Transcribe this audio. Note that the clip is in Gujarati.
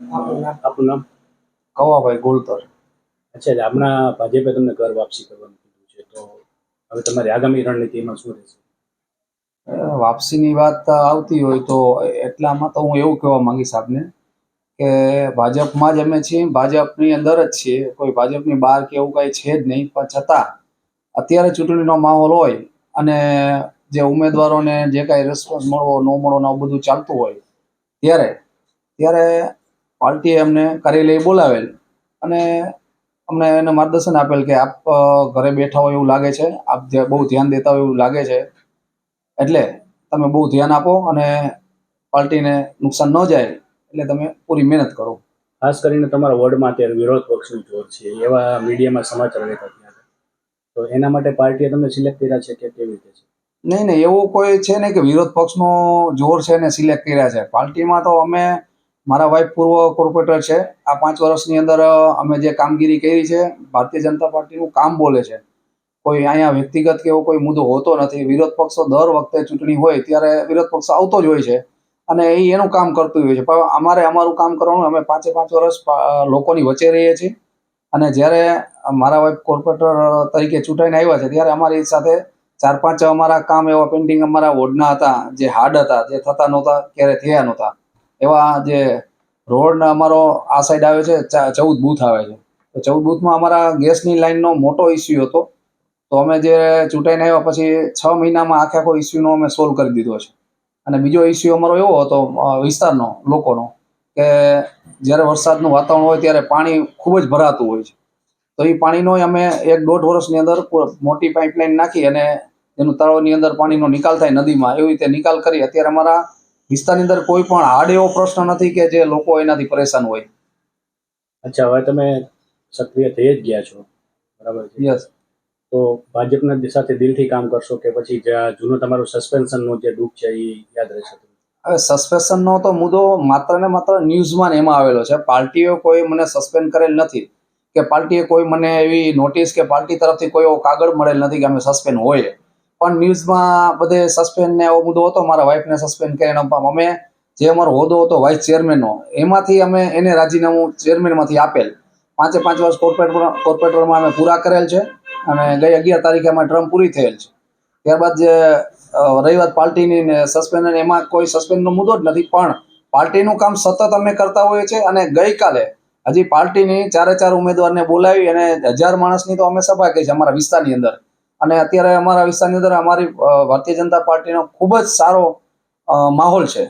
આપનું નામ? કવાભાઈ ગોળતર. અચ્છા, એટલે હમણાં ભાજપે તમને ઘર વાપસી કરવાનું કીધું છે, તો હવે તમારી આગામી રણનીતિમાં શું રહેશે? વાપસીની વાત આવતી હોય તો એટલામાં તો હું એવું કહેવા માંગીશ આપને કે ભાજપમાં જ અમે છીએ, ભાજપની અંદર જ છીએ, કોઈ ભાજપની બહાર કે એવું કાંઈ છે જ નહીં. પણ છતાં અત્યારે ચૂંટણીનો માહોલ હોય અને જે ઉમેદવારોને જે કાંઈ રિસ્પોન્સ મળવો ન મળવો ને આવું બધું ચાલતું હોય ત્યારે ત્યારે પાર્ટીએ અમને કાર્યાલયે બોલાવેલ અને અમને એને માર્ગદર્શન આપેલ કે આપ ઘરે બેઠા હોય એવું લાગે છે, આપ બહુ ધ્યાન દેતા હોય એવું લાગે છે, એટલે તમે બહુ ધ્યાન આપો અને પાર્ટીને નુકસાન ન જાય એટલે તમે પૂરી મહેનત કરો. ખાસ કરીને તમારા વોર્ડમાં અત્યારે વિરોધ પક્ષનું જોર છે, એવા મીડિયામાં સમાચાર રહેતા હતા, તો એના માટે પાર્ટીએ તમને સિલેક્ટ કર્યા છે કે કેવી રીતે છે? નહીં નહીં, એવું કોઈ છે નહીં કે વિરોધ પક્ષનો જોર છે ને સિલેક્ટ કર્યા છે. પાર્ટીમાં તો અમે, મારા વાઇફ પૂર્વ કોર્પોરેટર છે, આ 5 વર્ષની અંદર અમે જે કામગીરી કરી છે, ભારતીય જનતા પાર્ટીનું કામ બોલે છે. કોઈ અહીંયા વ્યક્તિગત કે એવો કોઈ મુદ્દો હોતો નથી. વિરોધ પક્ષો દર વખતે ચૂંટણી હોય ત્યારે વિરોધ પક્ષ આવતો જ હોય છે અને એ એનું કામ કરતું હોય છે. પણ અમારે અમારું કામ કરવાનું, અમે 5 વર્ષ લોકોની વચ્ચે રહીએ છીએ અને જ્યારે મારા વાઇફ કોર્પોરેટર તરીકે ચૂંટાઈને આવ્યા છે ત્યારે અમારી સાથે 4-5 અમારા કામ એવા પેન્ડિંગ અમારા વોર્ડના હતા, જે હાર્ડ હતા, જે થતા નહોતા, ક્યારે થયા નહોતા, એવા જે રોડના અમારો આ સાઈડ આવે છે, 14 બૂથ આવે છે, તો 14 બૂથમાં અમારા ગેસની લાઇનનો મોટો ઇસ્યુ હતો. તો અમે જે ચૂંટાઈને આવ્યા પછી 6 મહિનામાં આખો ઇસ્યુનો અમે સોલ્વ કરી દીધો છે. અને બીજો ઇસ્યુ અમારો એવો હતો વિસ્તારનો, લોકોનો, કે જ્યારે વરસાદનું વાતાવરણ હોય ત્યારે પાણી ખૂબ જ ભરાતું હોય છે, તો એ પાણીનો અમે 1-1.5 વર્ષની અંદર મોટી પાઇપલાઇન નાખી અને એનું તળાવની અંદર પાણીનો નિકાલ થાય નદીમાં, એવી રીતે નિકાલ કરી. અત્યારે અમારા વિસ્તારની અંદર કોઈ પણ હાર્ડ એવો પ્રશ્ન નથી કે જે લોકો એનાથી પરેશાન હોય. અચ્છા, હવે તમે સક્રિય થઈ જ ગયા છો, બરાબર છે? યસ. તો ભાજપના સાથે દિલથી કામ કરશો કે પછી જે આ જૂનું તમારું સસ્પેન્શનનું જે દુઃખ છે એ યાદ રહેશે? હવે સસ્પેન્શનનો તો મુદ્દો માત્ર ને માત્ર ન્યૂઝમાં ને એમાં આવેલો છે. પાર્ટીએ કોઈ મને સસ્પેન્ડ કરેલ નથી કે પાર્ટીએ કોઈ મને એવી નોટિસ કે પાર્ટી તરફથી કોઈ એવો કાગળ મળેલ નથી કે અમે સસ્પેન્ડ હોઈએ. પણ ન્યૂઝમાં બધે સસ્પેન્ડ ને એવો મુદ્દો હતો, મારા વાઇફને સસ્પેન્ડ કરીને અમે જે અમારો હોદ્દો હતો વાઇસ ચેરમેનનો, એમાંથી અમે એને રાજીનામું ચેરમેનમાંથી આપેલ. 5 વર્ષ કોર્પોરેટરમાં અમે પૂરા કરેલ છે અને ગઈ 11 તારીખે અમારી ટર્મ પૂરી થયેલ છે. ત્યારબાદ જે રહી વાત પાર્ટીની ને સસ્પેન્ડ, એમાં કોઈ સસ્પેન્ડનો મુદ્દો જ નથી. પણ પાર્ટીનું કામ સતત અમે કરતા હોઈએ છીએ અને ગઈકાલે હજી પાર્ટીની 4 ઉમેદવારને બોલાવી અને 1000 માણસની તો અમે સભા કરી છે અમારા વિસ્તારની અંદર. અને અત્યારે અમારા વિસ્તારની અંદર અમારી ભારતીય જનતા પાર્ટીનો ખૂબ જ સારો માહોલ છે.